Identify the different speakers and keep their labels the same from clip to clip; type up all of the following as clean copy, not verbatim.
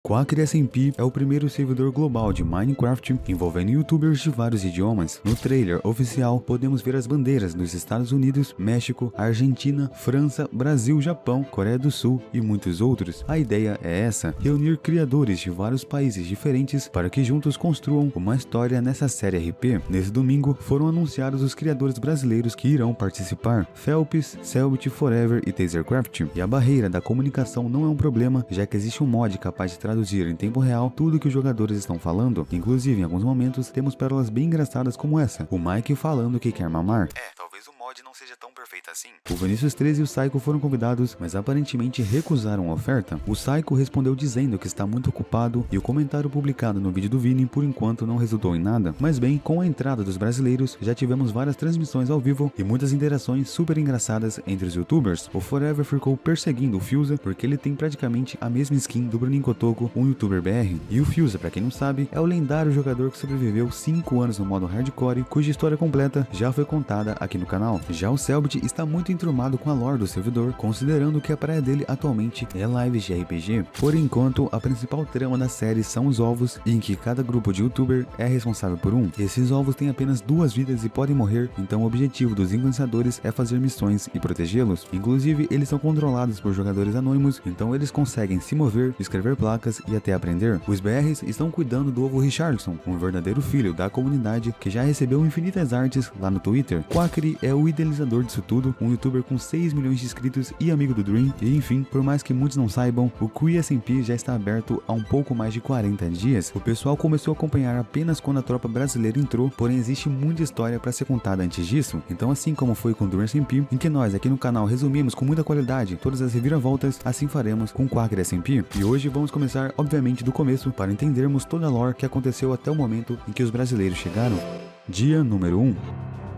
Speaker 1: Quacker SMP é o primeiro servidor global de Minecraft envolvendo youtubers de vários idiomas. No trailer oficial podemos ver as bandeiras dos Estados Unidos, México, Argentina, França, Brasil, Japão, Coreia do Sul e muitos outros. A ideia é essa: reunir criadores de vários países diferentes para que juntos construam uma história nessa série RP. Nesse domingo foram anunciados os criadores brasileiros que irão participar: Felps, Selbit, Forever e Tasercraft. E a barreira da comunicação não é um problema, já que existe um mod capaz de traduzir em tempo real tudo que os jogadores estão falando. Inclusive, em alguns momentos, temos pérolas bem engraçadas como essa: o Mike falando que quer mamar. Talvez o mod não seja tão perfeito assim. O Vinicius 13 e o Psycho foram convidados, mas aparentemente recusaram a oferta. O Psycho respondeu dizendo que está muito ocupado e o comentário publicado no vídeo do Vini por enquanto não resultou em nada. Mas bem, com a entrada dos brasileiros, já tivemos várias transmissões ao vivo e muitas interações super engraçadas entre os youtubers. O Forever ficou perseguindo o Fusa porque ele tem praticamente a mesma skin do Bruninho Cotoco, um youtuber BR. E o Fusa, pra quem não sabe, é o lendário jogador que sobreviveu 5 anos no modo hardcore, cuja história completa já foi contada aqui no canal. Já o Selbit está muito enturmado com a lore do servidor, considerando que a praia dele atualmente é lives de RPG. Por enquanto, a principal trama da série são os ovos, em que cada grupo de youtuber é responsável por um. Esses ovos têm apenas 2 vidas e podem morrer, então o objetivo dos influenciadores é fazer missões e protegê-los. Inclusive, eles são controlados por jogadores anônimos, então eles conseguem se mover, escrever placas e até aprender. Os BRs estão cuidando do ovo Richardson, um verdadeiro filho da comunidade que já recebeu infinitas artes lá no Twitter. Quacker é o idealizador disso tudo, um youtuber com 6 milhões de inscritos e amigo do Dream. E enfim, por mais que muitos não saibam, o Quacker SMP já está aberto há um pouco mais de 40 dias. O pessoal começou a acompanhar apenas quando a tropa brasileira entrou, porém existe muita história para ser contada antes disso. Então, assim como foi com o Dream SMP, em que nós aqui no canal resumimos com muita qualidade todas as reviravoltas, assim faremos com o Quacker SMP. E hoje vamos começar obviamente do começo para entendermos toda a lore que aconteceu até o momento em que os brasileiros chegaram. Dia número 1.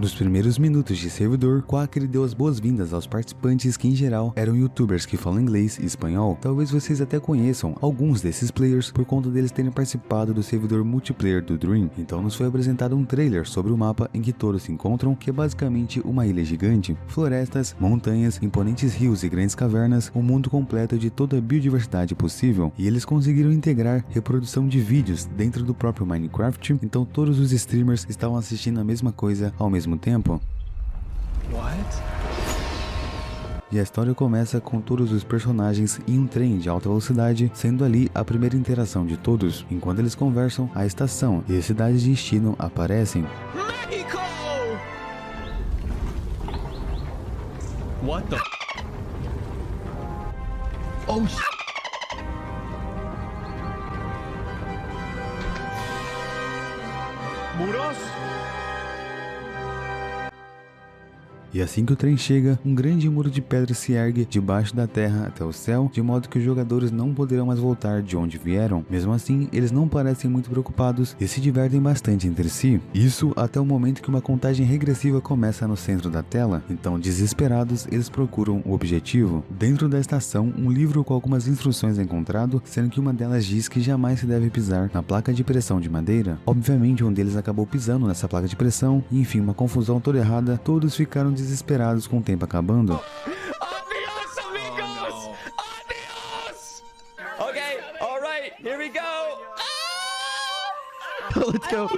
Speaker 1: Nos primeiros minutos de servidor, Quacker deu as boas-vindas aos participantes que em geral eram youtubers que falam inglês e espanhol. Talvez vocês até conheçam alguns desses players por conta deles terem participado do servidor multiplayer do Dream. Então nos foi apresentado um trailer sobre o mapa em que todos se encontram, que é basicamente uma ilha gigante, florestas, montanhas, imponentes rios e grandes cavernas, um mundo completo de toda a biodiversidade possível. E eles conseguiram integrar reprodução de vídeos dentro do próprio Minecraft, então todos os streamers estavam assistindo a mesma coisa ao mesmo tempo.
Speaker 2: What?
Speaker 1: E a história começa com todos os personagens em um trem de alta velocidade, sendo ali a primeira interação de todos. Enquanto eles conversam, a estação e a cidade de destino aparecem.
Speaker 2: México! What the? Oh shit! Muros?
Speaker 1: E assim que o trem chega, um grande muro de pedra se ergue debaixo da terra até o céu, de modo que os jogadores não poderão mais voltar de onde vieram. Mesmo assim, eles não parecem muito preocupados e se divertem bastante entre si. Isso até o momento que uma contagem regressiva começa no centro da tela. Então, desesperados, eles procuram o objetivo. Dentro da estação, um livro com algumas instruções é encontrado, sendo que uma delas diz que jamais se deve pisar na placa de pressão de madeira. Obviamente, um deles acabou pisando nessa placa de pressão e, enfim, uma confusão toda errada. Todos ficaram desesperados com o tempo acabando.
Speaker 2: Adios, amigos! Oh, no. Adios! Okay, all right, here we go.
Speaker 1: Let's go.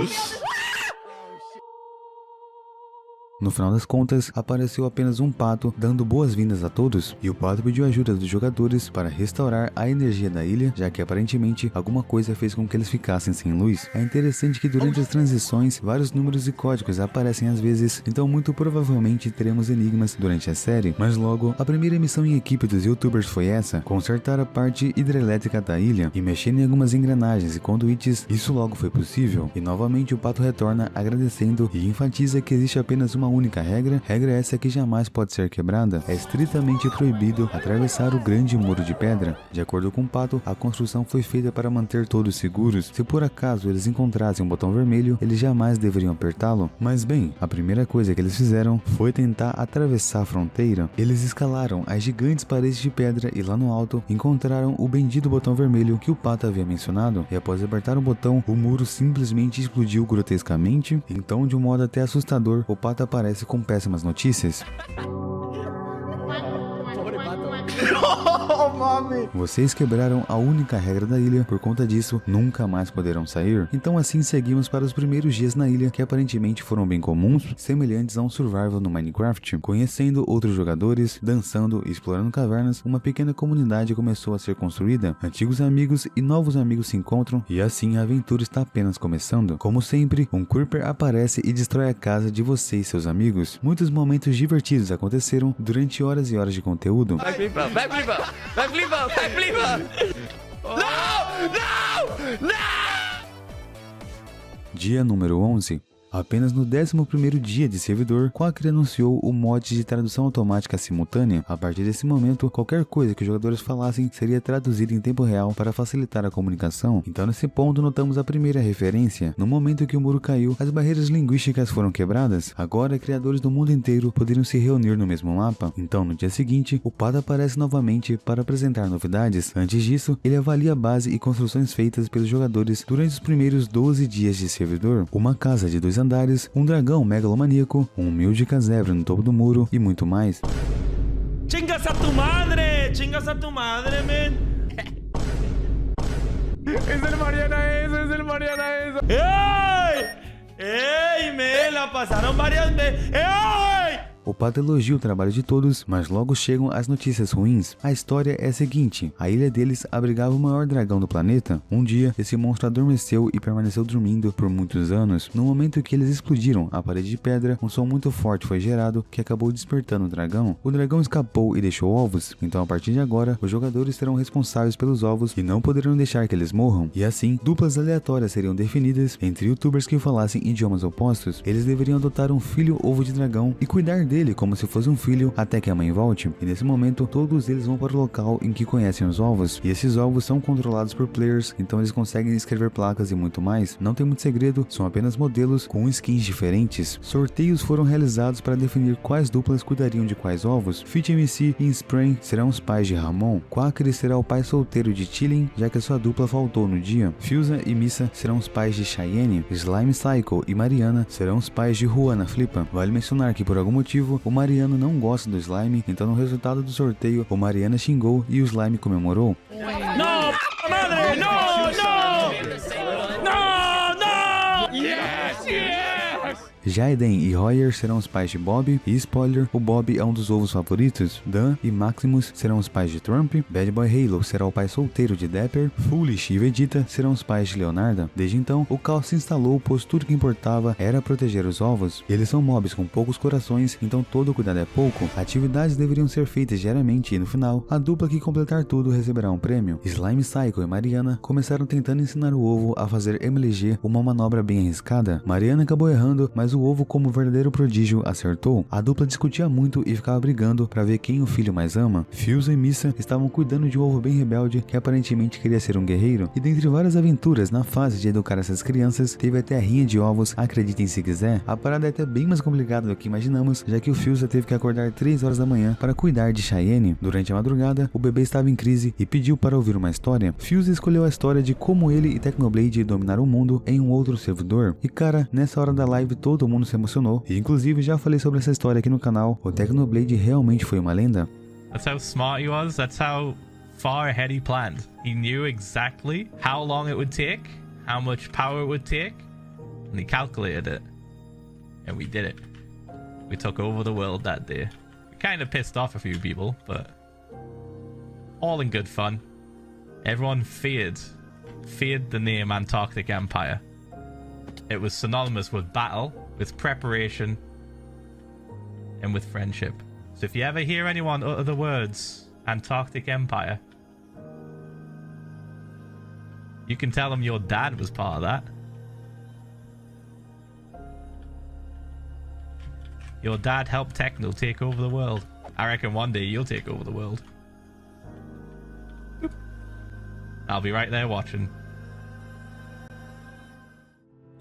Speaker 1: No final das contas, apareceu apenas um pato dando boas-vindas a todos, e o pato pediu ajuda dos jogadores para restaurar a energia da ilha, já que aparentemente alguma coisa fez com que eles ficassem sem luz. É interessante que durante as transições, vários números e códigos aparecem às vezes, então muito provavelmente teremos enigmas durante a série. Mas logo, a primeira missão em equipe dos youtubers foi essa: consertar a parte hidrelétrica da ilha e mexer em algumas engrenagens e conduítes. Isso logo foi possível, e novamente o pato retorna agradecendo e enfatiza que existe apenas uma única regra essa que jamais pode ser quebrada. É estritamente proibido atravessar o grande muro de pedra. De acordo com o pato, a construção foi feita para manter todos seguros. Se por acaso eles encontrassem um botão vermelho, eles jamais deveriam apertá-lo. Mas bem, a primeira coisa que eles fizeram foi tentar atravessar a fronteira. Eles escalaram as gigantes paredes de pedra e lá no alto encontraram o bendito botão vermelho que o pato havia mencionado. E após apertar o botão, o muro simplesmente explodiu grotescamente. Então, de um modo até assustador, o pato aparece com péssimas notícias.
Speaker 2: Oh
Speaker 3: fome!
Speaker 1: Vocês quebraram a única regra da ilha, por conta disso, nunca mais poderão sair. Então assim seguimos para os primeiros dias na ilha, que aparentemente foram bem comuns, semelhantes a um survival no Minecraft. Conhecendo outros jogadores, dançando e explorando cavernas, uma pequena comunidade começou a ser construída. Antigos amigos e novos amigos se encontram, e assim a aventura está apenas começando. Como sempre, um Creeper aparece e destrói a casa de você e seus amigos. Muitos momentos divertidos aconteceram durante horas e horas de conteúdo.
Speaker 2: Back flipper, back flipper, back flipper, back flipper. No! No! No!
Speaker 1: Dia número 11. Apenas no 11º dia de servidor, Quacker anunciou o mod de tradução automática simultânea. A partir desse momento, qualquer coisa que os jogadores falassem seria traduzida em tempo real para facilitar a comunicação. Então nesse ponto notamos a primeira referência. No momento que o muro caiu, as barreiras linguísticas foram quebradas. Agora, criadores do mundo inteiro poderiam se reunir no mesmo mapa. Então no dia seguinte, o Pato aparece novamente para apresentar novidades. Antes disso, ele avalia a base e construções feitas pelos jogadores durante os primeiros 12 dias de servidor. Uma casa de 2 andares, um dragão megalomaníaco, um humilde casebre no topo do muro e muito mais.
Speaker 4: ¡Chingas a tu madre! ¡Chingas a tu madre, men!
Speaker 3: ¡Es el Mariana eso! ¡Es el Mariana eso!
Speaker 4: ¡Ey! ¡Ey, men! La pasaron varias veces. ¡Ey!
Speaker 1: O Pato elogia o trabalho de todos, mas logo chegam as notícias ruins. A história é a seguinte: a ilha deles abrigava o maior dragão do planeta. Um dia, esse monstro adormeceu e permaneceu dormindo por muitos anos. No momento que eles explodiram a parede de pedra, um som muito forte foi gerado que acabou despertando o dragão. O dragão escapou e deixou ovos, então a partir de agora, os jogadores serão responsáveis pelos ovos e não poderão deixar que eles morram. E assim, duplas aleatórias seriam definidas entre youtubers que falassem idiomas opostos. Eles deveriam adotar um filho ovo de dragão e cuidar dele como se fosse um filho até que a mãe volte. E nesse momento, todos eles vão para o local em que conhecem os ovos. E esses ovos são controlados por players, então eles conseguem escrever placas e muito mais. Não tem muito segredo, são apenas modelos com skins diferentes. Sorteios foram realizados para definir quais duplas cuidariam de quais ovos. Fit MC e Spray serão os pais de Ramon. Quacker será o pai solteiro de Chilling, já que a sua dupla faltou no dia. Fusa e Missa serão os pais de Cheyenne. Slime Cycle e Mariana serão os pais de Juana Flipa. Vale mencionar que por algum motivo o Mariano não gosta do Slime, então no resultado do sorteio, o Mariana xingou e o Slime comemorou.
Speaker 4: ¡No, madre! ¡No, no! ¡No, no!
Speaker 2: Yes, yes!
Speaker 1: Jaden e Hoyer serão os pais de Bob, e spoiler, o Bob é um dos ovos favoritos. Dan e Maximus serão os pais de Trump, Bad Boy Halo será o pai solteiro de Dapper, Foolish e Vegeta serão os pais de Leonarda. Desde então, o caos se instalou, pois tudo que importava era proteger os ovos. Eles são mobs com poucos corações, então todo cuidado é pouco. Atividades deveriam ser feitas diariamente e no final, a dupla que completar tudo receberá um prêmio. Slime Cycle e Mariana começaram tentando ensinar o ovo a fazer MLG, uma manobra bem arriscada. Mariana acabou errando, mas o ovo, como verdadeiro prodígio, acertou. A dupla discutia muito e ficava brigando para ver quem o filho mais ama. Fusa e Missa estavam cuidando de um ovo bem rebelde que aparentemente queria ser um guerreiro. E dentre várias aventuras na fase de educar essas crianças, teve até a rinha de ovos, acreditem se quiser. A parada é até bem mais complicada do que imaginamos, já que o Fusa teve que acordar 3 horas da manhã para cuidar de Cheyenne. Durante a madrugada, o bebê estava em crise e pediu para ouvir uma história. Fusa escolheu a história de como ele e Technoblade dominaram o mundo em um outro servidor. E cara, nessa hora da live todo mundo se emocionou, e inclusive já falei sobre essa história aqui no canal. O Technoblade realmente foi uma lenda.
Speaker 5: That's how smart he was. That's how far ahead he planned. He knew exactly how long it would take, how much power it would take, and he calculated it. And we did it. We took over the world that day. We kind of pissed off a few people, but all in good fun. Everyone feared the name Antarctic Empire. It was synonymous with battle, with preparation, and with friendship. So if you ever hear anyone utter the words Antarctic Empire, you can tell them your dad was part of that. Your dad helped Techno take over the world. I reckon one day you'll take over the world. I'll be right there watching.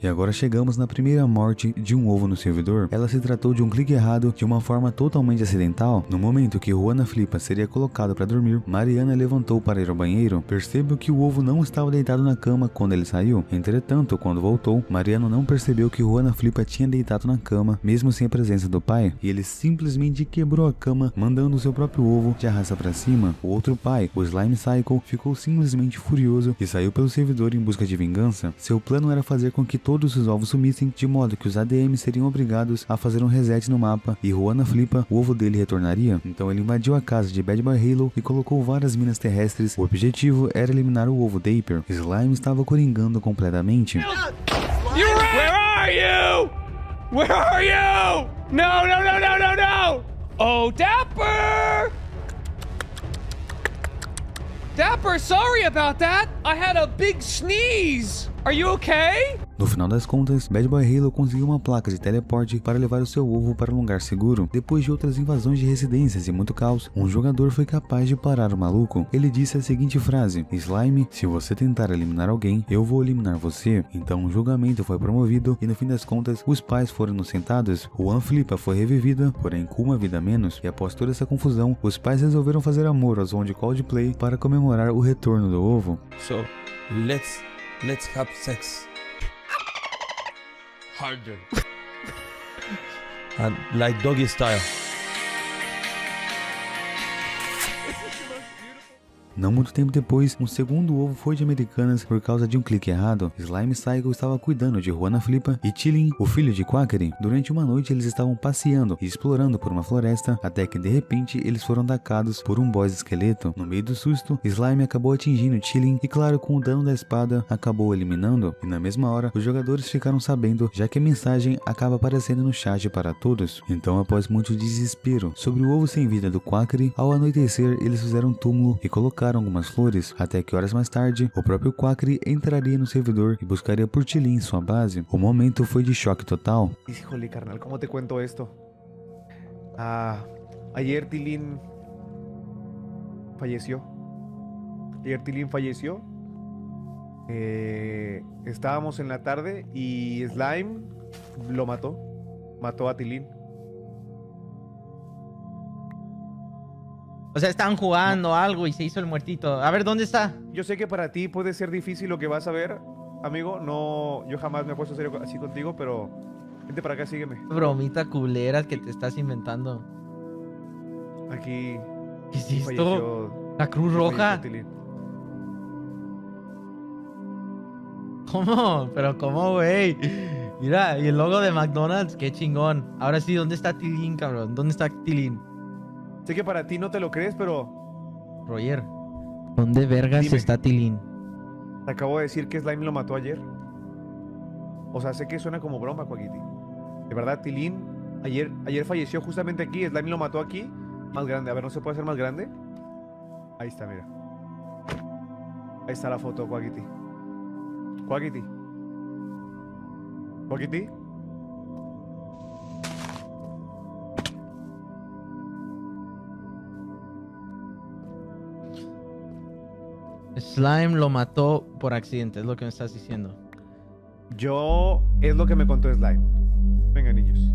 Speaker 1: E agora chegamos na primeira morte de um ovo no servidor. Ela se tratou de um clique errado de uma forma totalmente acidental. No momento que Juana Flipa seria colocado para dormir, Mariana levantou para ir ao banheiro. Percebeu que o ovo não estava deitado na cama quando ele saiu. Entretanto, quando voltou, Mariano não percebeu que Juana Flipa tinha deitado na cama, mesmo sem a presença do pai, e ele simplesmente quebrou a cama, mandando o seu próprio ovo de arrasta para cima. O outro pai, o Slime Cycle, ficou simplesmente furioso e saiu pelo servidor em busca de vingança. Seu plano era fazer com que todos os ovos sumissem, de modo que os ADMs seriam obrigados a fazer um reset no mapa e Juana Flipa, o ovo dele retornaria. Então ele invadiu a casa de Bad Boy Halo e colocou várias minas terrestres. O objetivo era eliminar o ovo Dapper. Slime estava coringando completamente.
Speaker 3: Where are you? Where are you? No, no, no, no, no, no! Oh, Dapper! Dapper, sorry about that. I had a big sneeze. Are you okay?
Speaker 1: No final das contas, Bad Boy Halo conseguiu uma placa de teleporte para levar o seu ovo para um lugar seguro. Depois de outras invasões de residências e muito caos, um jogador foi capaz de parar o maluco. Ele disse a seguinte frase: Slime, se você tentar eliminar alguém, eu vou eliminar você. Então um julgamento foi promovido e no fim das contas, os pais foram inocentados. Juan Flipa foi revivida, porém com uma vida a menos, e após toda essa confusão, os pais resolveram fazer amor ao som de Coldplay para comemorar o retorno do ovo.
Speaker 2: So, let's have sex. Harder. And like doggy style.
Speaker 1: Não muito tempo depois, um segundo ovo foi de Americanas por causa de um clique errado. Slime Cycle estava cuidando de Juana Flipa e Chilin, o filho de Quackery. Durante uma noite eles estavam passeando e explorando por uma floresta, até que de repente eles foram atacados por um boss esqueleto. No meio do susto, Slime acabou atingindo Chilin e claro, com o dano da espada, acabou eliminando. E na mesma hora, os jogadores ficaram sabendo, já que a mensagem acaba aparecendo no chat para todos. Então, após muito desespero sobre o ovo sem vida do Quackery, ao anoitecer eles fizeram um túmulo e colocaram algumas flores, até que horas mais tarde, o próprio Quackery entraria no servidor e buscaria por Chilin em sua base. O momento foi de choque total.
Speaker 3: Híjole, carnal, ¿cómo te cuento esto? Ayer Tilín falleció. Estábamos en la tarde y Slime lo mató. Mató a Tilín.
Speaker 6: O sea, estaban jugando algo y se hizo el muertito. A ver, ¿dónde está?
Speaker 3: Yo sé que para ti puede ser difícil lo que vas a ver, amigo. No, yo jamás me he puesto serio así contigo, pero vente para acá, sígueme.
Speaker 6: Bromita culera que te estás inventando.
Speaker 3: Aquí.
Speaker 6: ¿Qué es esto?
Speaker 3: falleció-
Speaker 6: ¿La Cruz
Speaker 3: falleció
Speaker 6: Roja?
Speaker 3: Tilín.
Speaker 6: ¿Cómo? ¿Pero cómo, güey? Mira, y el logo de McDonald's, qué chingón. Ahora sí, ¿dónde está Tilín, cabrón? ¿Dónde está Tilín?
Speaker 3: Sé que para ti no te lo crees, pero
Speaker 6: Roger, ¿dónde vergas
Speaker 3: Dime.
Speaker 6: está Tilín?
Speaker 3: te acabo de decir que Slime lo mató ayer. O sea, sé que suena como broma, Quackity. De verdad, Tilín ayer falleció justamente aquí. Slime lo mató aquí. Más grande. A ver, ¿no se puede hacer más grande? Ahí está, mira. Ahí está la foto, Quackity. Quackity. Quackity.
Speaker 6: Slime lo mató por accidente, es lo que me estás diciendo.
Speaker 3: Es lo que me contó Slime. Venga, niños.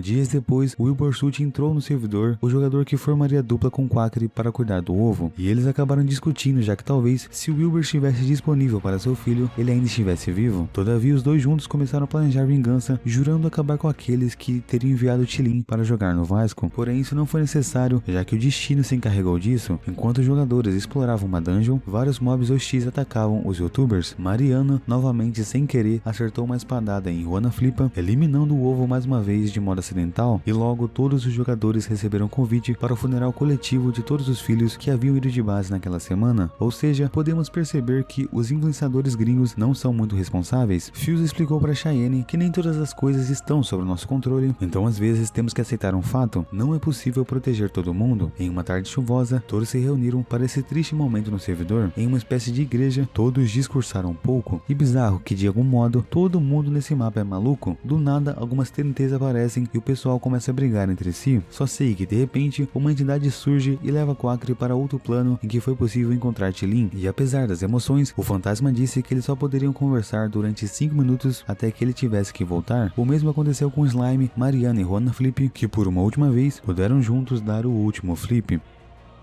Speaker 1: Dias depois, Wilbur entrou no servidor, o jogador que formaria dupla com Quackery para cuidar do ovo, e eles acabaram discutindo, já que talvez, se Wilbur estivesse disponível para seu filho, ele ainda estivesse vivo. Todavia, os dois juntos começaram a planejar vingança, jurando acabar com aqueles que teriam enviado Tilín para jogar no Vasco. Porém, isso não foi necessário, já que o destino se encarregou disso. Enquanto os jogadores exploravam uma dungeon, vários mobs hostis atacavam os youtubers. Mariana, novamente sem querer, acertou uma espadada em Juana Flipa, eliminando o ovo mais uma vez de modo ocidental e logo todos os jogadores receberam convite para o funeral coletivo de todos os filhos que haviam ido de base naquela semana. Ou seja, podemos perceber que os influenciadores gringos não são muito responsáveis. Fuse explicou para Cheyenne que nem todas as coisas estão sob nosso controle, então às vezes temos que aceitar um fato: não é possível proteger todo mundo. Em uma tarde chuvosa, todos se reuniram para esse triste momento no servidor. Em uma espécie de igreja, todos discursaram um pouco. E bizarro que de algum modo todo mundo nesse mapa é maluco. Do nada, algumas TNTs aparecem e o pessoal começa a brigar entre si. Só sei que de repente uma entidade surge e leva Quacre para outro plano em que foi possível encontrar Tilin. E apesar das emoções, o fantasma disse que eles só poderiam conversar durante 5 minutos até que ele tivesse que voltar. O mesmo aconteceu com Slime, Mariana e Juana Flip, que por uma última vez puderam juntos dar o último flip.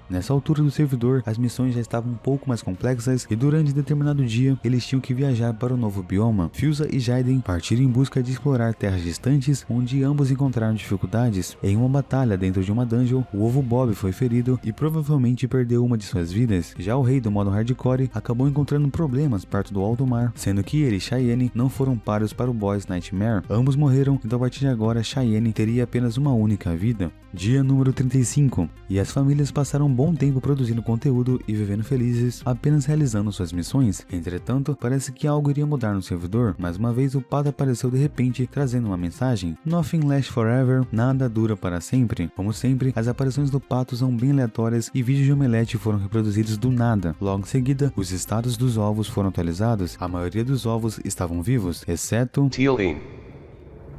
Speaker 1: Nessa altura do servidor, as missões já estavam um pouco mais complexas e durante determinado dia, eles tinham que viajar para o novo bioma. Fusa e Jaiden partiram em busca de explorar terras distantes, onde ambos encontraram dificuldades. Em uma batalha dentro de uma dungeon, o Ovo Bob foi ferido e provavelmente perdeu uma de suas vidas. Já o rei do modo hardcore acabou encontrando problemas perto do alto mar, sendo que ele e Cheyenne não foram paros para o boss Nightmare. Ambos morreram, então a partir de agora Cheyenne teria apenas uma única vida. Dia número 35, e as famílias passaram um bom tempo produzindo conteúdo e vivendo felizes, apenas realizando suas missões. Entretanto, parece que algo iria mudar no servidor. Mais uma vez o Pato apareceu de repente, trazendo uma mensagem: Nothing lasts forever, nada dura para sempre. Como sempre, as aparições do Pato são bem aleatórias e vídeos de Omelete foram reproduzidos do nada. Logo em seguida, os status dos ovos foram atualizados. A maioria dos ovos estavam vivos, exceto
Speaker 7: Tilin,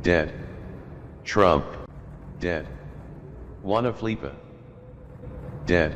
Speaker 7: dead. Trump, dead. Juana Flipa, dead.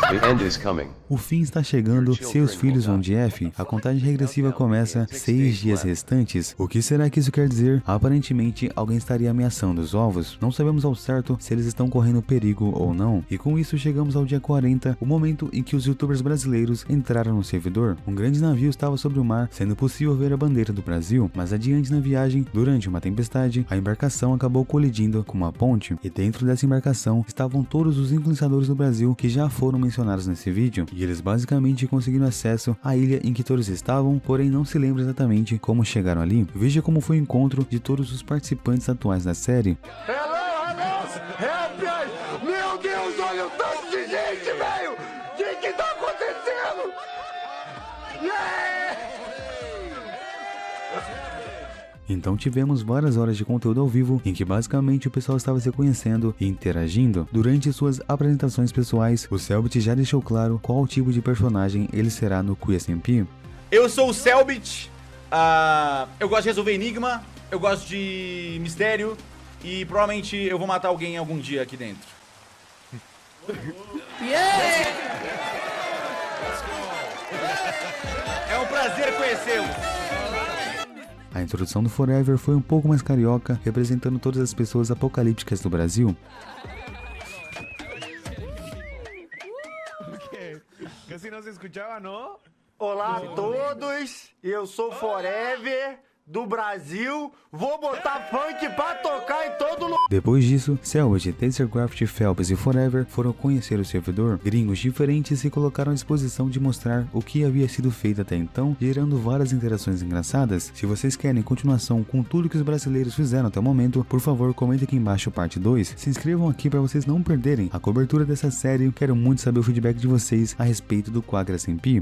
Speaker 7: The end is coming.
Speaker 1: O fim está chegando, seus filhos vão de F. A contagem regressiva começa, 6 dias restantes. O que será que isso quer dizer? Aparentemente, alguém estaria ameaçando os ovos. Não sabemos ao certo se eles estão correndo perigo ou não. E com isso chegamos ao dia 40, o momento em que os youtubers brasileiros entraram no servidor. Um grande navio estava sobre o mar, sendo possível ver a bandeira do Brasil. Mas adiante na viagem, durante uma tempestade, a embarcação acabou colidindo com uma ponte. E dentro dessa embarcação estavam todos os influenciadores do Brasil que já foram mencionados nesse vídeo. E eles basicamente conseguiram acesso à ilha em que todos estavam, porém não se lembra exatamente como chegaram ali. Veja como foi o encontro de todos os participantes atuais da série.
Speaker 2: Meu Deus, olha o tanto de gente, velho! O que tá acontecendo?
Speaker 1: Então tivemos várias horas de conteúdo ao vivo em que basicamente o pessoal estava se conhecendo e interagindo. Durante suas apresentações pessoais, o Selbit já deixou claro qual tipo de personagem ele será no QSMP.
Speaker 4: Eu sou o Selbit, eu gosto de resolver enigma, eu gosto de mistério e provavelmente eu vou matar alguém algum dia aqui dentro. É um prazer conhecê-lo.
Speaker 1: A introdução do Forever foi um pouco mais carioca, representando todas as pessoas apocalípticas do Brasil.
Speaker 3: Casi não se escuchava, não?
Speaker 8: Olá a todos, eu sou Forever do Brasil, vou botar funk pra tocar em todo lugar.
Speaker 1: Depois disso, Selbit, Tasercraft, Phelps e Forever foram conhecer o servidor. Gringos diferentes se colocaram à disposição de mostrar o que havia sido feito até então, gerando várias interações engraçadas. Se vocês querem continuação com tudo que os brasileiros fizeram até o momento, por favor comente aqui embaixo parte 2. Se inscrevam aqui para vocês não perderem a cobertura dessa série. Quero muito saber o feedback de vocês a respeito do QuadraSMP.